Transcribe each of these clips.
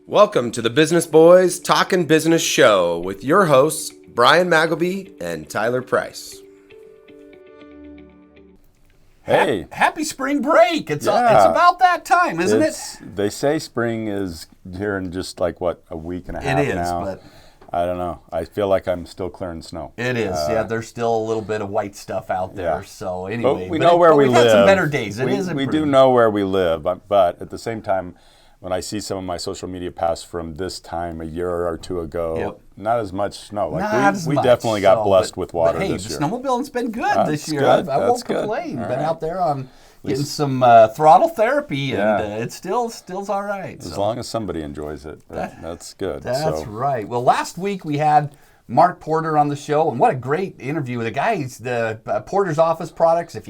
Welcome to the Business Boys Talkin-Business show with your hosts, Brian Magleby and Tyler Price. Hey. Happy spring break. It's about that time, isn't it? They say spring is here in just like, a week and a half now? It is, but I don't know. I feel like I'm still clearing snow. it is. There's still a little bit of white stuff out there. Yeah. So anyway. But we know where we live. We've had some better days. We do know where we live, but at the same time, when I see some of my social media posts from this time a year or two ago, not as much snow. We definitely got blessed with water but hey, this year. The snowmobiling's been good this year. Good. I won't complain. Been out there on getting some throttle therapy, and it's still's all right. As long as somebody enjoys it, that's good. That's right. Well, last week we had Mark Porter on the show, and what a great interview. The guys, the Porter's Office products, if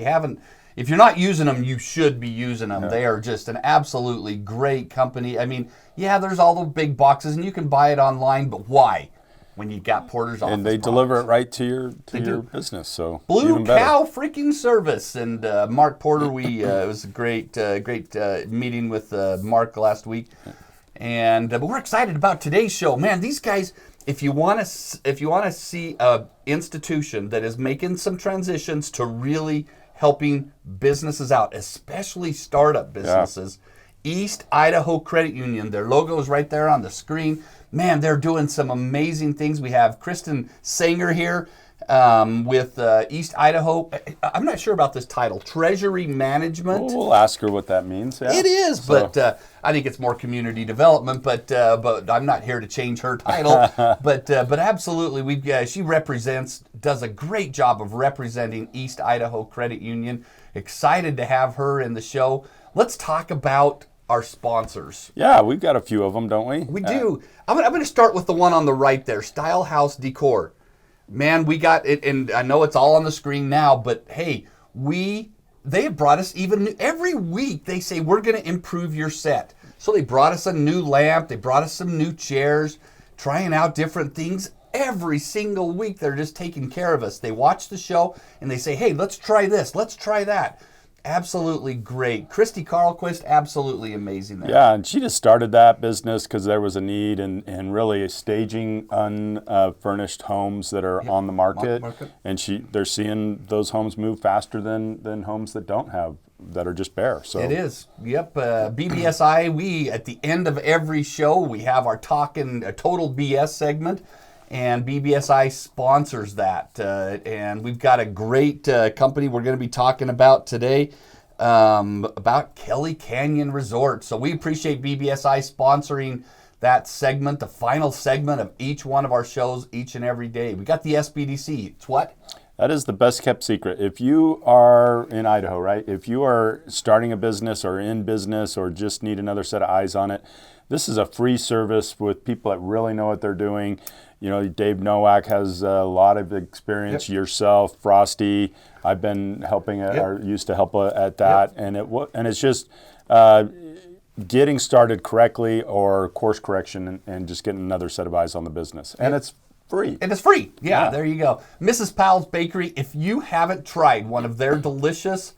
you're not using them, you should be using them. Yeah. They are just an absolutely great company. I mean, there's all the big boxes, and you can buy it online, but why? When you got Porter's Office and they deliver it right to your business, so Blue Cow freaking service. And Mark Porter, it was a great meeting with Mark last week, and but we're excited about today's show. Man, these guys, if you want to see a institution that is making some transitions to really helping businesses out, especially startup businesses, East Idaho Credit Union. Their logo is right there on the screen. Man, they're doing some amazing things. We have Kristin Sanger here with East Idaho. I'm not sure about this title, Treasury Management. We'll ask her what that means. Yeah. It is, but I think it's more community development. But I'm not here to change her title. but absolutely, she does a great job of representing East Idaho Credit Union. Excited to have her in the show. Let's talk about our sponsors. Yeah, we've got a few of them, don't we? We do. I'm going to start with the one on the right there, Style House Decor. Man, we got it, and I know it's all on the screen now, but hey, they have brought us every week they say, we're going to improve your set. So they brought us a new lamp, they brought us some new chairs, trying out different things. Every single week, they're just taking care of us. They watch the show, and they say, hey, let's try this, let's try that. Absolutely great. Christy Carlquist, absolutely amazing there. Yeah, and she just started that business because there was a need and really staging unfurnished homes that are on the market. And they're seeing those homes move faster than homes that are just bare. So it is. Yep. BBSI, at the end of every show, we have our Talkin' Total BS segment. And BBSI sponsors that. And we've got a great company we're going to be talking about today about Kelly Canyon Resort. So we appreciate BBSI sponsoring that segment, the final segment of each one of our shows each and every day. We got the SBDC. It's what? That is the best kept secret. If you are in Idaho, right? If you are starting a business or in business or just need another set of eyes on it, this is a free service with people that really know what they're doing. You know, Dave Nowak has a lot of experience. Yep. Yourself, Frosty. I've been helping or used to help at that, and it's just getting started correctly or course correction and just getting another set of eyes on the business, and it's free. And it's free. Yeah, there you go. Mrs. Powell's Bakery. If you haven't tried one of their delicious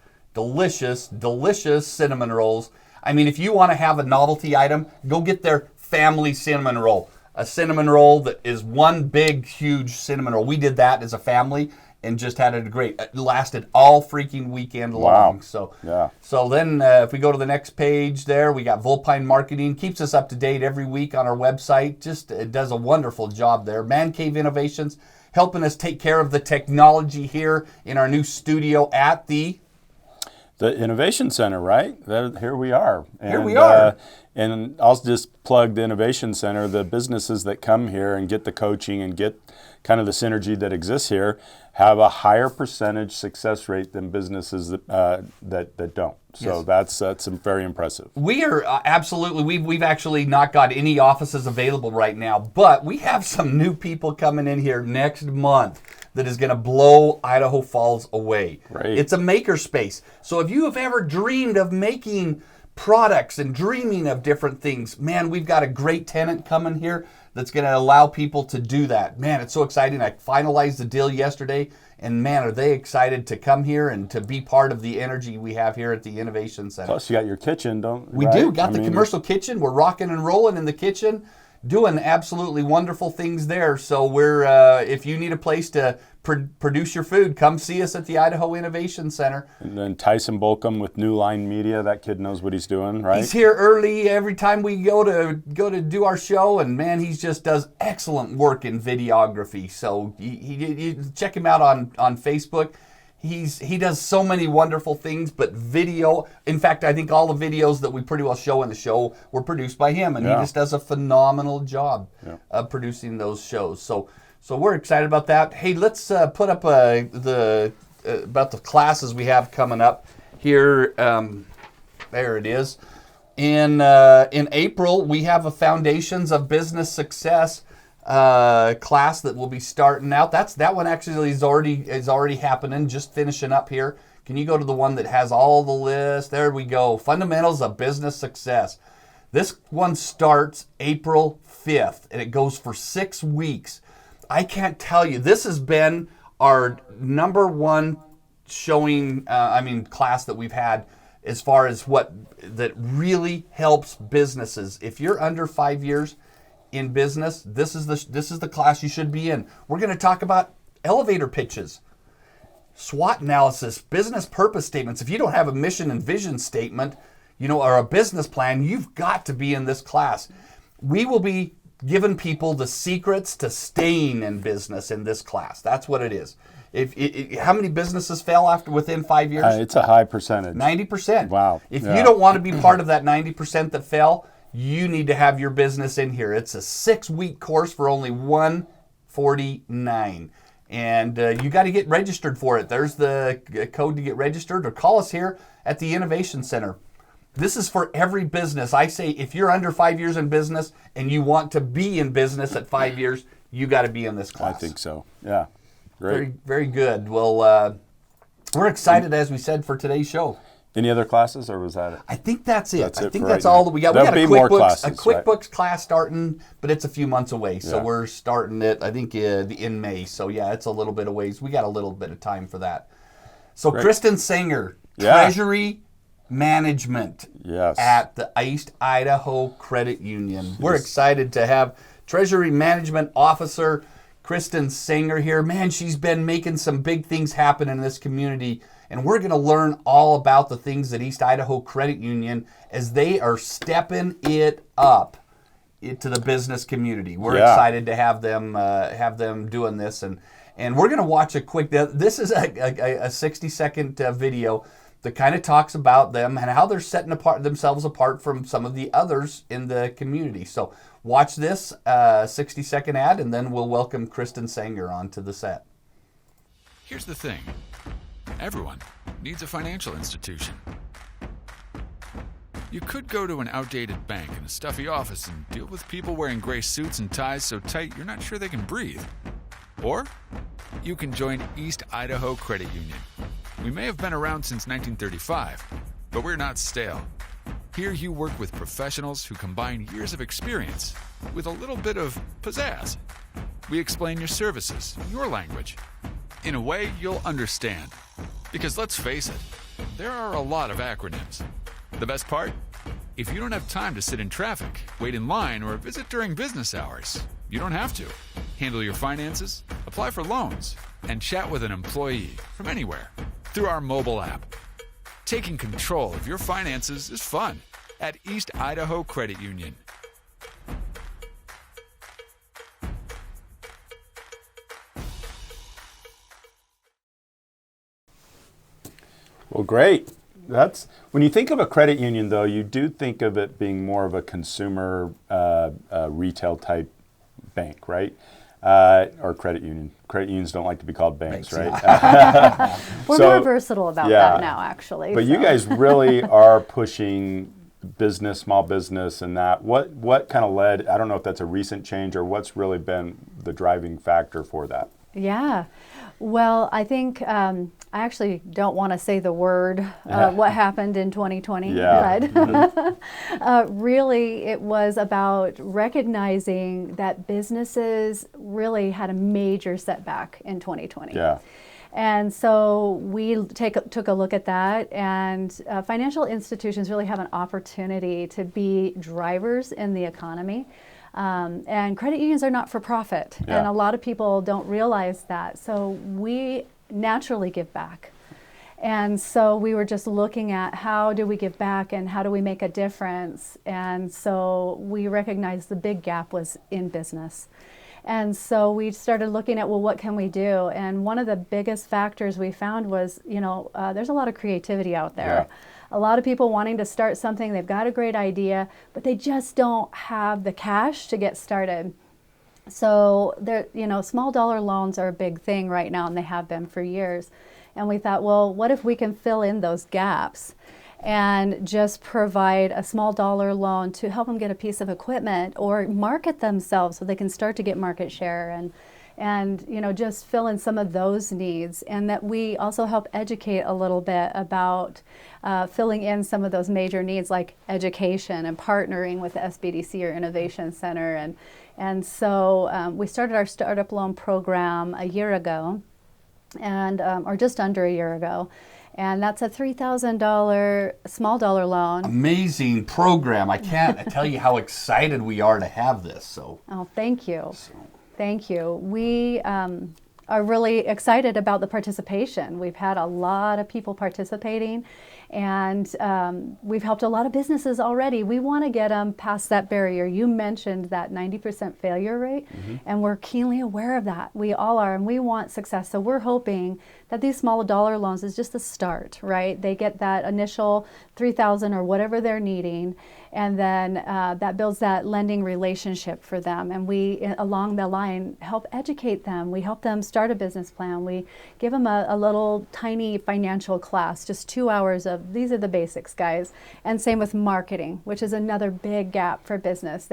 cinnamon rolls, I mean, if you want to have a novelty item, go get their family cinnamon roll. A cinnamon roll that is one big, huge cinnamon roll. We did that as a family and just had it great. It lasted all freaking weekend long. Wow. So then if we go to the next page there, we got Vulpine Marketing. Keeps us up to date every week on our website. It does a wonderful job there. Man Cave Innovations, helping us take care of the technology here in our new studio at the Innovation Center, right? Here we are. Here we are. And I'll just plug the Innovation Center. The businesses that come here and get the coaching and get kind of the synergy that exists here have a higher percentage success rate than businesses that don't. So that's very impressive. We are absolutely, we've actually not got any offices available right now, but we have some new people coming in here next month that is going to blow Idaho Falls away. Right. It's a maker space. So if you have ever dreamed of making products and dreaming of different things, man, we've got a great tenant coming here that's going to allow people to do that. Man, it's so exciting. I finalized the deal yesterday, And man, are they excited to come here and to be part of the energy we have here at the Innovation Center. Plus, you got your kitchen, don't we? Right? Do. Got the commercial kitchen. We're rocking and rolling in the kitchen, doing absolutely wonderful things there. So we're, if you need a place to produce your food, come see us at the Idaho Innovation Center. And then Tyson Bolcom with New Line Media, that kid knows what he's doing, right? He's here early every time we go to do our show, and man, he just does excellent work in videography. So he check him out on Facebook. He does so many wonderful things, but video, in fact, I think all the videos that we pretty well show in the show were produced by him, and he just does a phenomenal job of producing those shows. So we're excited about that. Hey, let's put up about the classes we have coming up here. There it is. In April, we have a Foundations of Business Success class that will be starting out. That one actually is already happening, just finishing up here. Can you go to the one that has all the lists? There we go. Fundamentals of Business Success. This one starts April 5th, and it goes for 6 weeks. I can't tell you. This has been our number one class that we've had as far as that really helps businesses. If you're under 5 years in business, this is the class you should be in. We're going to talk about elevator pitches, SWOT analysis, business purpose statements. If you don't have a mission and vision statement, or a business plan, you've got to be in this class. We will be giving people the secrets to staying in business in this class. That's what it is. How many businesses fail within 5 years? It's a high percentage. 90%. Wow. If you don't want to be part of that 90% that fell, you need to have your business in here. It's a 6-week course for only $149. And you got to get registered for it. There's the code to get registered, or call us here at the Innovation Center. This is for every business. I say if you're under 5 years in business and you want to be in business at 5 years, you got to be in this class. I think so. Yeah. Great. Very, very good. Well, we're excited, as we said, for today's show. Any other classes, or was that it? I think that's it. I think that's all that we got. There'll We be more got a classes, QuickBooks class starting, but it's a few months away. So Yeah. we're starting it, I think, in May. So yeah, it's a little bit of ways. We got a little bit of time for that. So Great. Kristin Sanger, Yeah. Treasury Management Yes. at the East Idaho Credit Union. We're excited to have Treasury Management Officer Kristin Sanger here. Man, she's been making some big things happen in this community, and we're going to learn all about the things at East Idaho Credit Union as they are stepping it up into the business community. We're excited to have them doing this, and we're going to watch a quick. This is a 60-second video that kind of talks about them and how they're setting themselves apart from some of the others in the community. So watch this 60-second ad, and then we'll welcome Kristin Sanger onto the set. Here's the thing. Everyone needs a financial institution. You could go to an outdated bank in a stuffy office and deal with people wearing gray suits and ties so tight you're not sure they can breathe. Or you can join East Idaho Credit Union. We may have been around since 1935, but we're not stale. Here you work with professionals who combine years of experience with a little bit of pizzazz. We explain your services, your language, in a way you'll understand. Because let's face it, there are a lot of acronyms. The best part? If you don't have time to sit in traffic, wait in line, or visit during business hours, you don't have to. Handle your finances, apply for loans, and chat with an employee from anywhere through our mobile app. Taking control of your finances is fun at East Idaho Credit Union. Well, great. That's when you think of a credit union, though, you do think of it being more of a consumer retail type bank, right? Or credit union. Credit unions don't like to be called banks, right? We're more versatile about that now, actually. But you guys really are pushing business, small business, and that. What kind of led? I don't know if that's a recent change or what's really been the driving factor for that. Yeah. Well, I think I actually don't want to say the word what happened in 2020, but really it was about recognizing that businesses really had a major setback in 2020. Yeah. And so we took a look at that, and financial institutions really have an opportunity to be drivers in the economy. And credit unions are not for profit, and a lot of people don't realize that. So we naturally give back. And so we were just looking at how do we give back and how do we make a difference. And so we recognized the big gap was in business. And so we started looking at, well, what can we do? And one of the biggest factors we found was, there's a lot of creativity out there. Yeah. A lot of people wanting to start something, they've got a great idea, but they just don't have the cash to get started. So small dollar loans are a big thing right now, and they have been for years. And we thought, well, what if we can fill in those gaps and just provide a small dollar loan to help them get a piece of equipment or market themselves so they can start to get market share and just fill in some of those needs, and that we also help educate a little bit about filling in some of those major needs like education and partnering with the SBDC or Innovation Center. And so we started our startup loan program a year ago, or just under a year ago. And that's a $3,000 small dollar loan. Amazing program. I can't tell you how excited we are to have this. So. Oh, thank you. Thank you. We are really excited about the participation. We've had a lot of people participating, and we've helped a lot of businesses already. We want to get them past that barrier. You mentioned that 90% failure rate, and we're keenly aware of that. We all are, and we want success. So we're hoping that these small dollar loans is just a start, right? They get that initial $3,000 or whatever they're needing, and then that builds that lending relationship for them. And we, along the line, help educate them. We help them start a business plan. We give them a little tiny financial class, just 2 hours of, these are the basics, guys. And same with marketing, which is another big gap for business.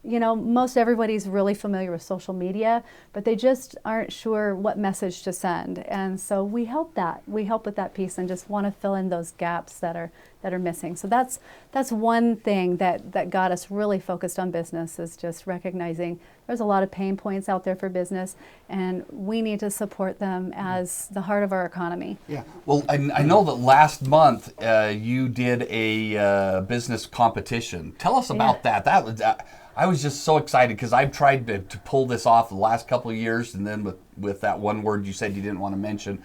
Most everybody's really familiar with social media, but they just aren't sure what message to send. And so we help that. We help with that piece and just want to fill in those gaps that are missing. So that's one thing that got us really focused on business, is just recognizing there's a lot of pain points out there for business, and we need to support them as the heart of our economy. Yeah. Well, I know that last month you did a business competition. Tell us about that. That was. I was just so excited because I've tried to pull this off the last couple of years, and then with that one word you said you didn't want to mention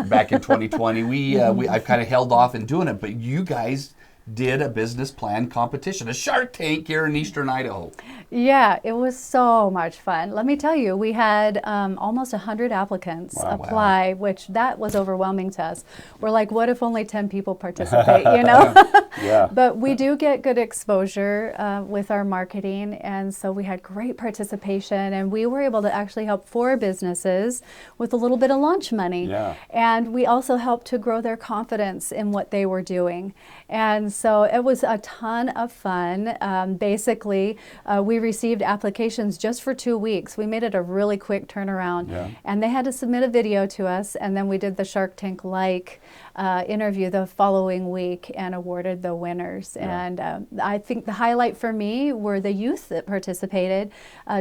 back in 2020, I've kind of held off in doing it. But you guys did a business plan competition, a Shark Tank here in Eastern Idaho. Yeah, it was so much fun. Let me tell you, we had almost 100 applicants apply, which that was overwhelming to us. We're like, what if only 10 people participate, Yeah. But we do get good exposure with our marketing, and so we had great participation, and we were able to actually help 4 businesses with a little bit of launch money. Yeah. And we also helped to grow their confidence in what they were doing. And so it was a ton of fun. Basically, we received applications just for 2 weeks. We made it a really quick turnaround, and they had to submit a video to us, and then we did the Shark Tank-like interview the following week and awarded the winners. And I think the highlight for me were the youth that participated.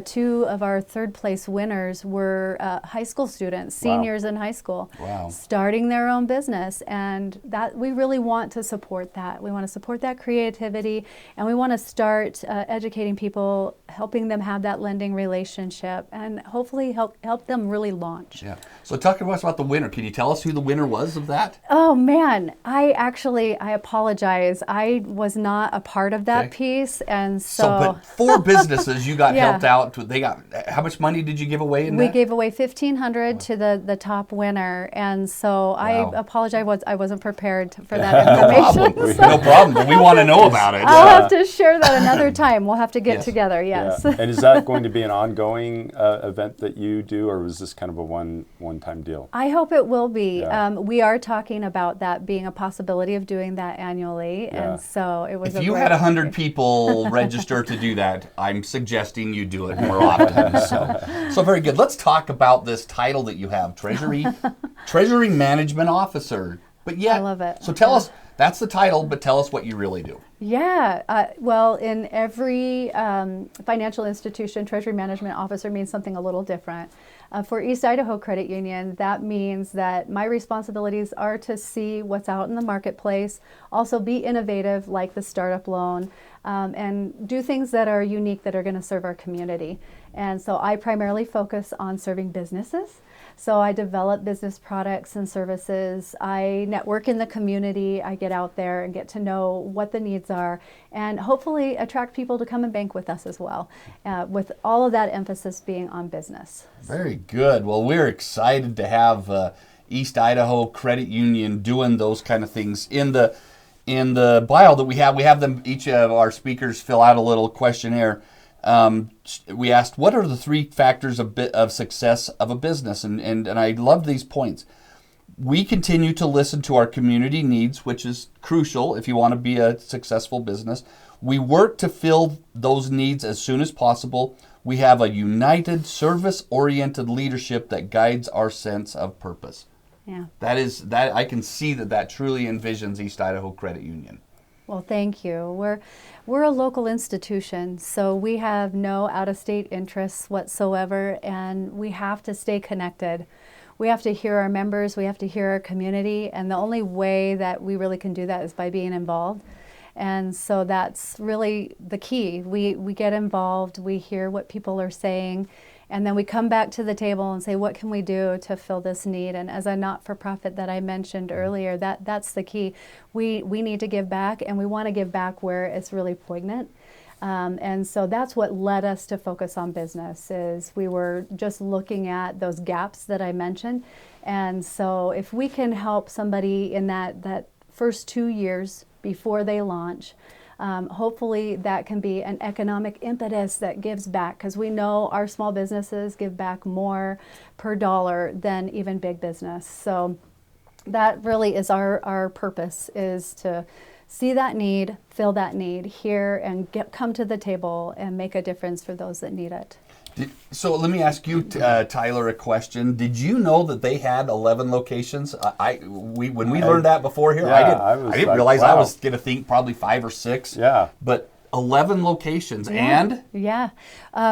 2 of our third place winners were high school students, seniors in high school, starting their own business, and that we really want to support that. We want to support that creativity, and we want to start educating people, helping them have that lending relationship, and hopefully help them really launch. Yeah. So talk to us about the winner. Can you tell us who the winner was of that? Oh man, I apologize. I was not a part of that piece, and but 4 businesses you got helped out. They got, how much money did you give away in that? We gave away $1,500 to the top winner, and so I apologize. I wasn't prepared for that information. No problem. But we want to know about it. I'll have to share that another time. We'll have to get together. Yes. Yeah. And is that going to be an ongoing event that you do, or was this kind of a one-time deal? I hope it will be. Yeah. We are talking about that being a possibility of doing that annually, and so it was. If you had 100 people register to do that, I'm suggesting you do it more often. So very good. Let's talk about this title that you have, Treasury Management Officer. But I love it. So tell us. That's the title, but tell us what you really do. Yeah, well, in every financial institution, Treasury Management Officer means something a little different. For East Idaho Credit Union, that means that my responsibilities are to see what's out in the marketplace, also be innovative like the startup loan, and do things that are unique that are going to serve our community. And so I primarily focus on serving businesses. So I develop business products and services. I network in the community. I get out there and get to know what the needs are and hopefully attract people to come and bank with us as well, with all of that emphasis being on business. Very good. Well, we're excited to have East Idaho Credit Union doing those kind of things. In the bio that we have them, each of our speakers fill out a little questionnaire. We asked, what are the 3 factors of success of a business? And I love these points. We continue to listen to our community needs, which is crucial if you want to be a successful business. We work to fill those needs as soon as possible. We have a united, service-oriented leadership that guides our sense of purpose. Yeah. That I can see that truly envisions East Idaho Credit Union. Well, thank you. We're a local institution, so we have no out-of-state interests whatsoever, and we have to stay connected. We have to hear our members, we have to hear our community, and the only way that we really can do that is by being involved. And so that's really the key. We get involved, we hear what people are saying, and then we come back to the table and say, what can we do to fill this need? And as a not-for-profit that I mentioned earlier, that's the key. We need to give back, and we want to give back where it's really poignant. And so that's what led us to focus on business, is we were just looking at those gaps that I mentioned. And so if we can help somebody in that first 2 years before they launch, hopefully that can be an economic impetus that gives back, because we know our small businesses give back more per dollar than even big business. So that really is our purpose, is to see that need, fill that need here, and come to the table and make a difference for those that need it. So let me ask you, Tyler, a question. Did you know that they had 11 locations? When we learned that before here, Yeah, I didn't realize. wow. I was going to think probably 5 or 6. Yeah. But 11 locations, Yeah. and Yeah.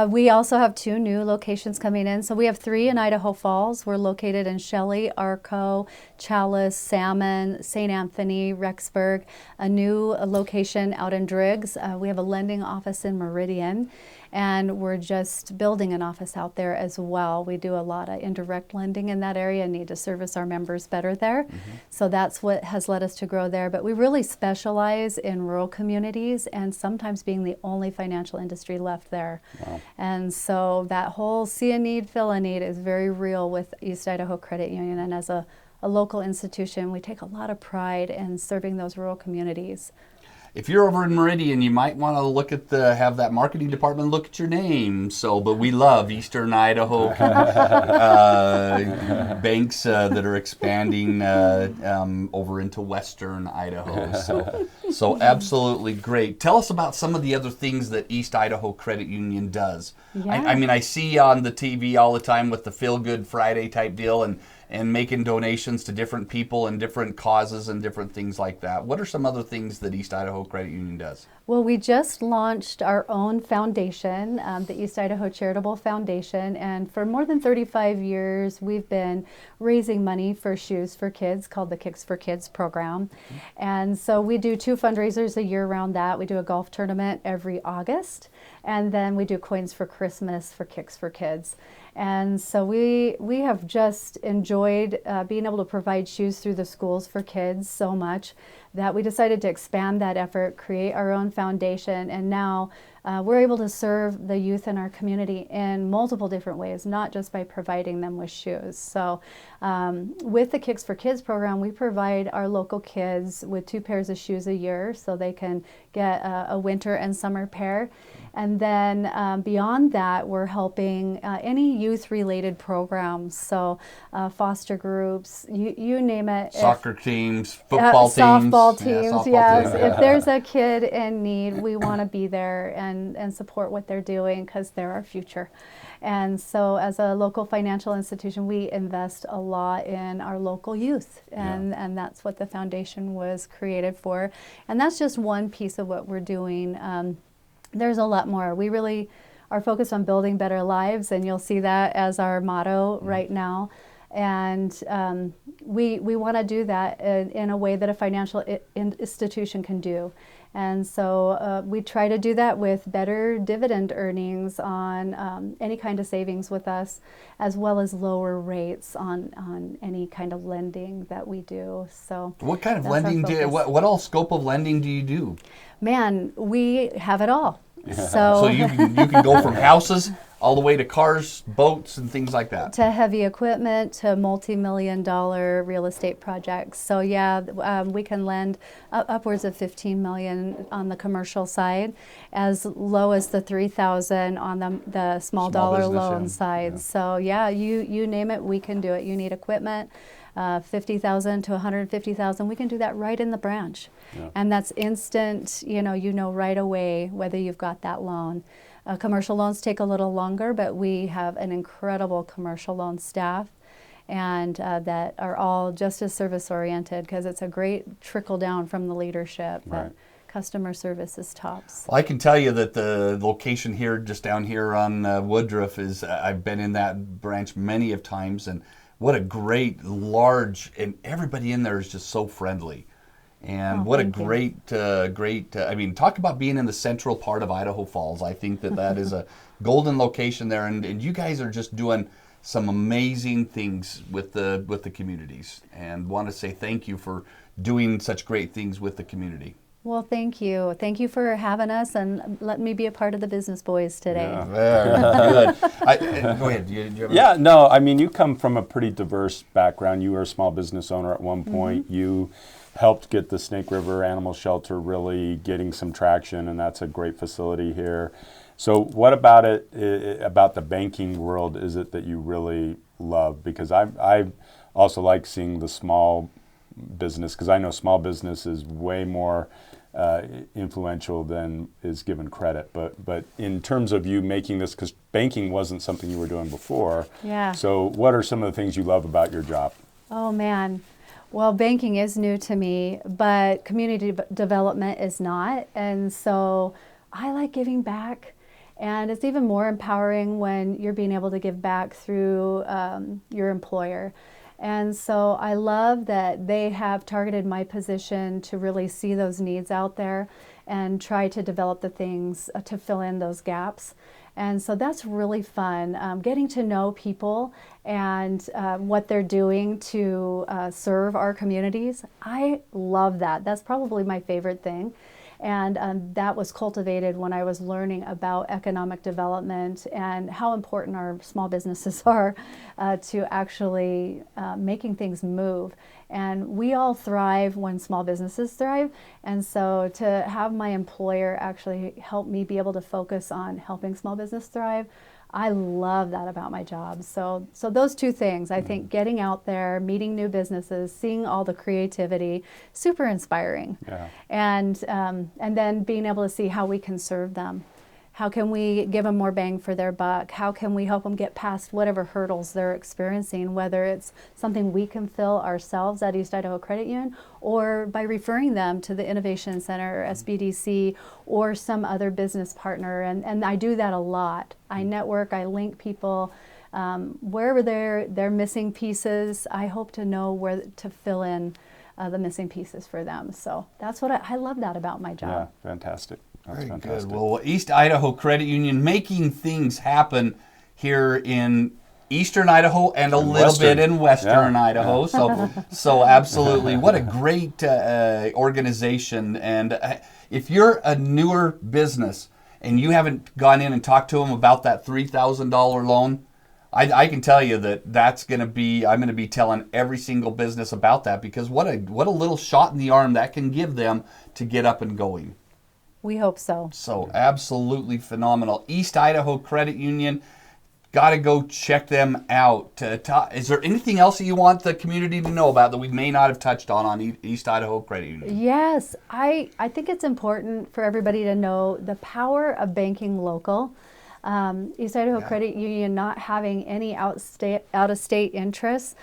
We also have 2 new locations coming in. So we have 3 in Idaho Falls. We're located in Shelley, Arco, Chalice, Salmon, St. Anthony, Rexburg. A new location out in Driggs. We have a lending office in Meridian. And we're just building an office out there as well. We do a lot of indirect lending in that area and need to service our members better there. Mm-hmm. So that's what has led us to grow there. But we really specialize in rural communities and sometimes being the only financial industry left there. Wow. And so that whole see a need, fill a need is very real with East Idaho Credit Union. And as a local institution, we take a lot of pride in serving those rural communities. if you're over in Meridian, you might want to look at have that marketing department look at your name. But we love Eastern Idaho banks that are expanding over into Western Idaho. So absolutely great. Tell us about some of the other things that East Idaho Credit Union does. Yeah. I mean, I see on the TV all the time with the Feel Good Friday type deal and making donations to different people and different causes and different things like that. What are some other things that East Idaho Credit Union does? Well, we just launched our own foundation, the East Idaho Charitable Foundation, and for more than 35 years we've been raising money for shoes for kids called the Kicks for Kids program. Mm-hmm. And so we do 2 fundraisers a year around that. We do a golf tournament every August, and then we do Coins for Christmas for Kicks for Kids. And so we have just enjoyed being able to provide shoes through the schools for kids so much that we decided to expand that effort, create our own foundation, and now we're able to serve the youth in our community in multiple different ways, not just by providing them with shoes. So with the Kicks for Kids program, we provide our local kids with 2 pairs of shoes a year so they can get a winter and summer pair. And then beyond that, we're helping any youth-related programs, so foster groups, you name it. Soccer teams, football teams. Softball teams, yeah, softball yes. teams. If there's a kid in need, we want to be there and support what they're doing because they're our future. And so as a local financial institution, we invest a lot in our local youth, and that's what the foundation was created for. And that's just one piece of what we're doing. There's a lot more. We really are focused on building better lives, and you'll see that as our motto right now. And we want to do that in a way that a financial institution can do. And so we try to do that with better dividend earnings on any kind of savings with us, as well as lower rates on any kind of lending that we do. So what kind of that's our lending focus. what all scope of lending do you do? Man, we have it all. So you can go from houses all the way to cars, boats, and things like that. To heavy equipment, to multi-million-dollar real estate projects. So yeah, we can lend upwards of $15 million on the commercial side, as low as the $3,000 on the small dollar business, loan yeah. side. Yeah. So yeah, you name it, we can do it. You need equipment, $50,000 to $150,000. We can do that right in the branch, and that's instant. You know right away whether you've got that loan. Commercial loans take a little longer, but we have an incredible commercial loan staff, and that are all just as service oriented, because it's a great trickle down from the leadership. Right. That customer service is tops. Well, I can tell you that the location here, just down here on Woodruff, is I've been in that branch many of times, and what a great, large, and everybody in there is just so friendly. And what a thank you. great, I mean, talk about being in the central part of Idaho Falls. I think that is a golden location there, and you guys are just doing some amazing things with the communities, and want to say thank you for doing such great things with the community. Well, thank you. Thank you for having us and letting me be a part of the Business Boys today. Yeah. Very good. Go ahead. Do you have a- Yeah, no, I mean, you come from a pretty diverse background. You were a small business owner at one point. You helped get the Snake River Animal Shelter really getting some traction, and that's a great facility here. So what about about the banking world is it that you really love? Because I also like seeing the small business, because I know small business is way more influential than is given credit. But in terms of you making this, because banking wasn't something you were doing before. Yeah. So what are some of the things you love about your job? Oh man. Well, banking is new to me, but community development is not. And so I like giving back. And it's even more empowering when you're being able to give back through your employer. And so I love that they have targeted my position to really see those needs out there and try to develop the things to fill in those gaps. And so that's really fun, getting to know people and what they're doing to serve our communities. I love that. That's probably my favorite thing. And that was cultivated when I was learning about economic development and how important our small businesses are to actually making things move. And we all thrive when small businesses thrive. And so to have my employer actually help me be able to focus on helping small business thrive, I love that about my job. So those two things, I think getting out there, meeting new businesses, seeing all the creativity, super inspiring. Yeah. And then being able to see how we can serve them. How can we give them more bang for their buck? How can we help them get past whatever hurdles they're experiencing, whether it's something we can fill ourselves at East Idaho Credit Union, or by referring them to the Innovation Center or SBDC or some other business partner. And I do that a lot. I network, I link people. Wherever they're missing pieces, I hope to know where to fill in the missing pieces for them. So that's what I love that about my Yeah, job. fantastic. That's Very fantastic. good. Well, East Idaho Credit Union making things happen here in Eastern Idaho and a little Western. bit in Western Yeah. Idaho. So absolutely, what a great organization. And if you're a newer business and you haven't gone in and talked to them about that $3,000 loan, I can tell you that's going to be, I'm going to be telling every single business about that, because what a little shot in the arm that can give them to get up and going. We hope so. So absolutely phenomenal. East Idaho Credit Union, got to go check them out. Is there anything else that you want the community to know about that we may not have touched on East Idaho Credit Union? Yes, I think it's important for everybody to know the power of banking local. East Idaho Credit Union not having any out-of-state interests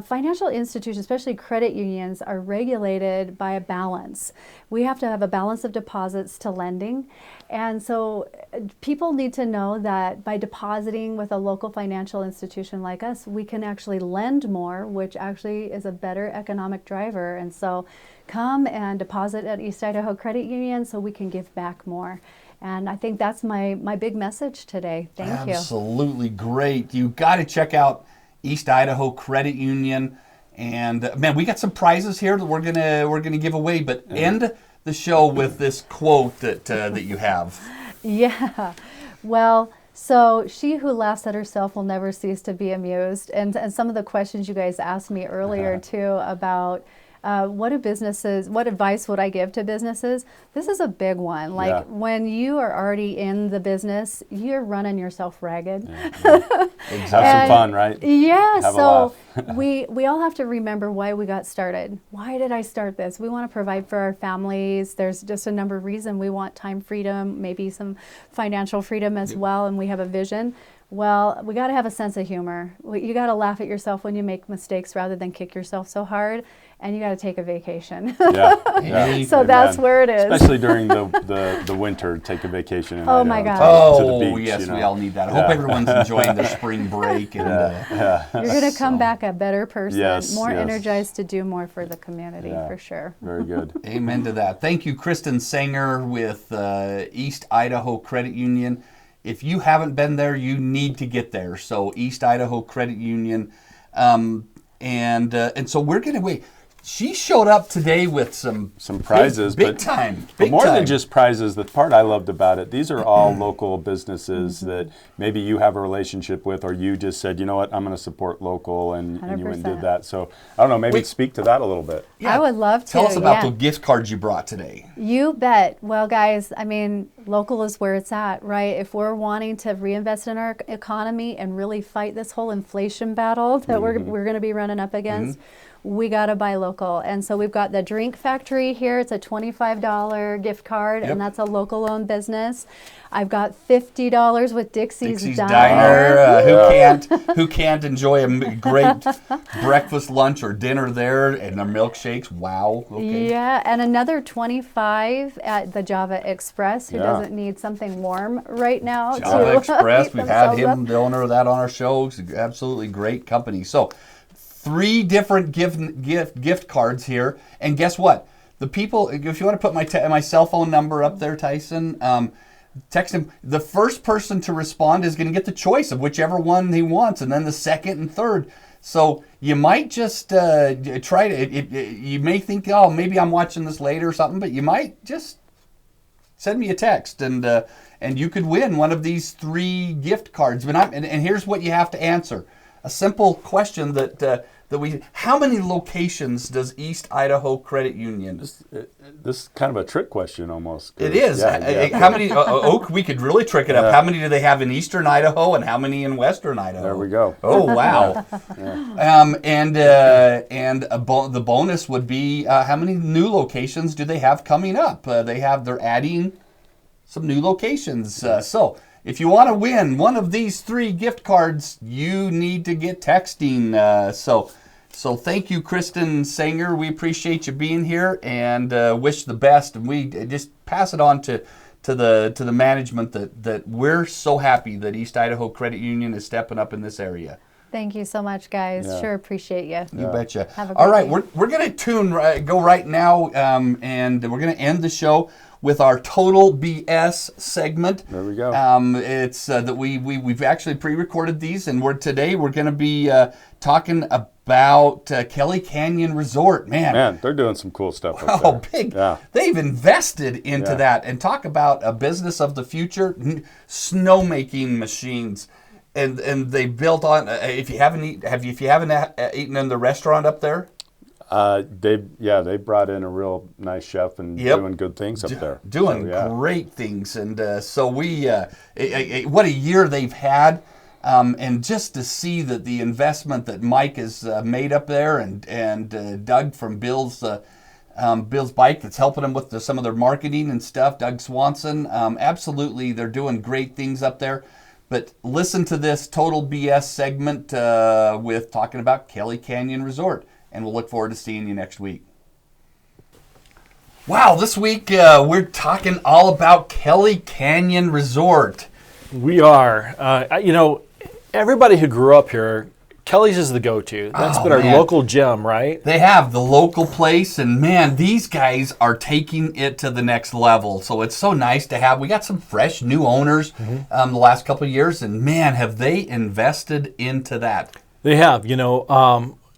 financial institutions, especially credit unions, are regulated by a balance. We have to have a balance of deposits to lending. And so people need to know that by depositing with a local financial institution like us, we can actually lend more, which actually is a better economic driver. And so come and deposit at East Idaho Credit Union so we can give back more. And I think that's my big message today. Thank you. Absolutely great. You got to check out East Idaho Credit Union, and man, we got some prizes here that we're gonna give away. But end the show with this quote that you have. Yeah, well, so she who laughs at herself will never cease to be amused. And some of the questions you guys asked me earlier too about what advice would I give to businesses? This is a big one. Like when you are already in the business, you're running yourself ragged. Have some fun, right? Yeah, Have so a laugh. we all have to remember why we got started. Why did I start this? We want to provide for our families. There's just a number of reasons. We want time freedom, maybe some financial freedom as well, and we have a vision. Well, we got to have a sense of humor. You got to laugh at yourself when you make mistakes rather than kick yourself so hard, and you got to take a vacation. Yeah. So that's where it is. Especially during the winter, take a vacation. In Oh, Idaho my to- gosh. to the beach, Yes, you know. we all need that. I hope everyone's enjoying their spring break. And You're going to come back a better person, Yes, more yes. energized to do more for the community, Yeah. for sure. Very good. amen to that. Thank you, Kristin Sanger with East Idaho Credit Union. If you haven't been there, you need to get there. So East Idaho Credit Union, and so we're gonna wait. She showed up today with some prizes, big but time, But big more time. than just prizes, the part I loved about it, these are all local businesses that maybe you have a relationship with, or you just said, you know what, I'm going to support local, and you went and 100%. did that. So I don't know, maybe speak to that a little bit. I would love to. Tell us about yeah. the gift cards you brought today. You bet. Well, guys, I mean, local is where it's at, right? If we're wanting to reinvest in our economy and really fight this whole inflation battle that we're going to be running up against, we got to buy local. And so we've got the Drink Factory here. It's a $25 gift card, and that's a local-owned business. I've got $50 with Dixie's Diner. Who can't enjoy a great breakfast, lunch, or dinner there, and their milkshakes? Wow. Okay. Yeah, and another 25 at the Java Express, who Yeah. doesn't need something warm right now. Java to Express. heat We've had themselves him, up. the owner of that, on our show. It's absolutely great company. So, 3 different gift cards here, and guess what? The people, if you want to put my cell phone number up there, Tyson, text him. The first person to respond is going to get the choice of whichever one he wants, and then the second and third. So you might just try to. You may think, oh, maybe I'm watching this later or something, but you might just send me a text, and you could win one of these 3 gift cards. And here's what you have to answer: a simple question that how many locations does East Idaho Credit Union? This is kind of a trick question almost. It is. Yeah. How many? Oak, we could really trick it up. How many do they have in Eastern Idaho, and how many in Western Idaho? There we go. Oh wow! The bonus would be how many new locations do they have coming up? They're adding some new locations. So if you want to win one of these 3 gift cards, you need to get texting. So thank you, Kristin Sanger. We appreciate you being here, and wish the best. And we just pass it on to the management that we're so happy that East Idaho Credit Union is stepping up in this area. Thank you so much, guys. Yeah. Sure appreciate you. You betcha. Have a All great right, day. we're going to go right now, and we're going to end the show with our Total BS segment. There we go. It's that we've actually pre-recorded these, and today we're going to be talking about Kelly Canyon Resort. Man, they're doing some cool stuff up Oh, there. big. Yeah. They've invested into that, and talk about a business of the future, snowmaking machines. And they built on. If you haven't eaten in the restaurant up there, They brought in a real nice chef and doing good things up there. doing So, great things. And so we, what a year they've had. And just to see that the investment that Mike has made up there, and Doug from Bill's Bike that's helping them with some of their marketing and stuff, Doug Swanson, absolutely, they're doing great things up there. But listen to this Total BS segment with talking about Kelly Canyon Resort. And we'll look forward to seeing you next week. Wow, this week we're talking all about Kelly Canyon Resort. We are. Everybody who grew up here, Kelly's is the go-to. That's been our local gem, right? They have the local place, and man, these guys are taking it to the next level. So it's so nice to have. We got some fresh new owners the last couple of years, and man, have they invested into that. They have.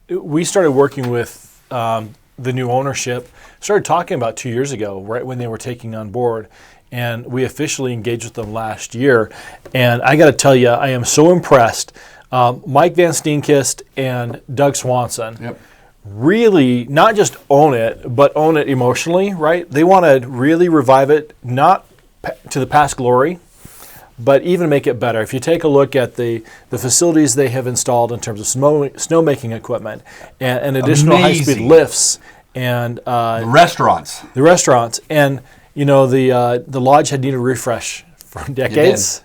We started working with the new ownership, started talking about 2 years ago, right when they were taking on board. And we officially engaged with them last year. And I got to tell you, I am so impressed. Mike Van Steenkist and Doug Swanson really not just own it, but own it emotionally, right? They want to really revive it, not to the past glory, but even make it better. If you take a look at the facilities they have installed in terms of snowmaking equipment and additional high-speed lifts and the restaurants. And the lodge had needed a refresh for decades.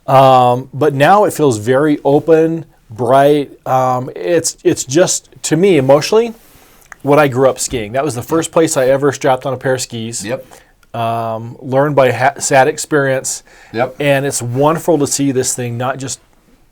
But now it feels very open, bright. It's just, to me, emotionally, what I grew up skiing. That was the first place I ever strapped on a pair of skis. Learned by sad experience. And it's wonderful to see this thing not just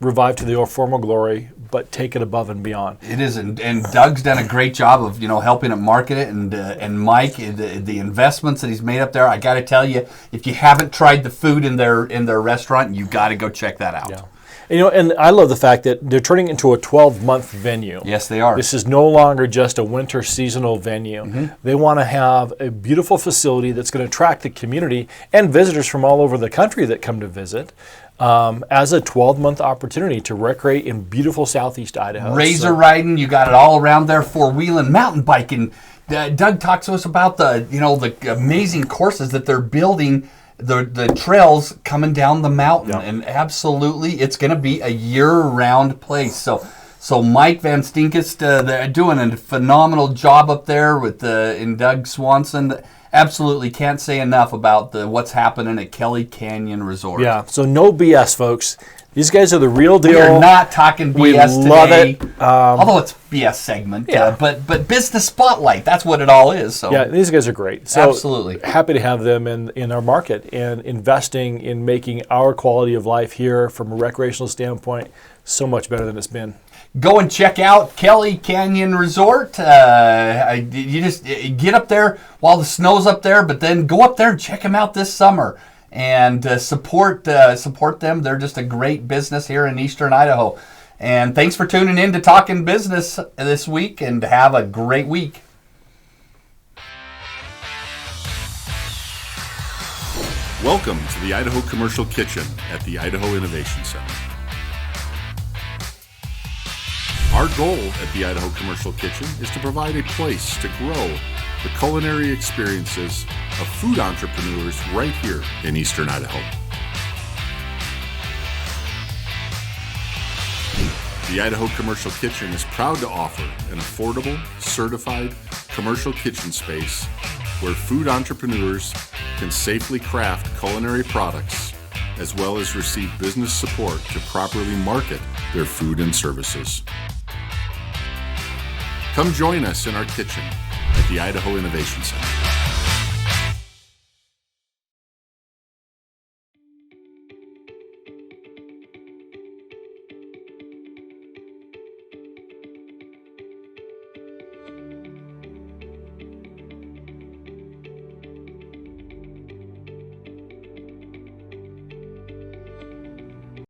revive to the former glory, but take it above and beyond. It is, and Doug's done a great job of helping it market it, and Mike, the investments that he's made up there. I got to tell you, if you haven't tried the food in their restaurant, you got to go check that out. And I love the fact that they're turning into a 12-month venue. Yes, they are. This is no longer just a winter seasonal venue. They want to have a beautiful facility that's going to attract the community and visitors from all over the country that come to visit. As a 12-month opportunity to recreate in beautiful southeast Idaho. Razor riding, you got it all around there, four-wheeling, mountain biking. Doug talks to us about the amazing courses that they're building, the trails coming down the mountain, and absolutely, it's going to be a year-round place. So Mike Van Steenkist, they're doing a phenomenal job up there with and Doug Swanson. Absolutely can't say enough about what's happening at Kelly Canyon Resort. Yeah, so no BS, folks. These guys are the real deal. We are not talking BS we love today. It. Although it's BS segment, but business spotlight, that's what it all is. So. Yeah, these guys are great. So absolutely. Happy to have them in our market and investing in making our quality of life here from a recreational standpoint so much better than it's been. Go and check out Kelly Canyon Resort. You just get up there while the snow's up there, but then go up there and check them out this summer and support them. They're just a great business here in Eastern Idaho. And thanks for tuning in to Talkin' Business this week, and have a great week. Welcome to the Idaho Commercial Kitchen at the Idaho Innovation Center. Our goal at the Idaho Commercial Kitchen is to provide a place to grow the culinary experiences of food entrepreneurs right here in Eastern Idaho. The Idaho Commercial Kitchen is proud to offer an affordable, certified commercial kitchen space where food entrepreneurs can safely craft culinary products as well as receive business support to properly market their food and services. Come join us in our kitchen at the Idaho Innovation Center.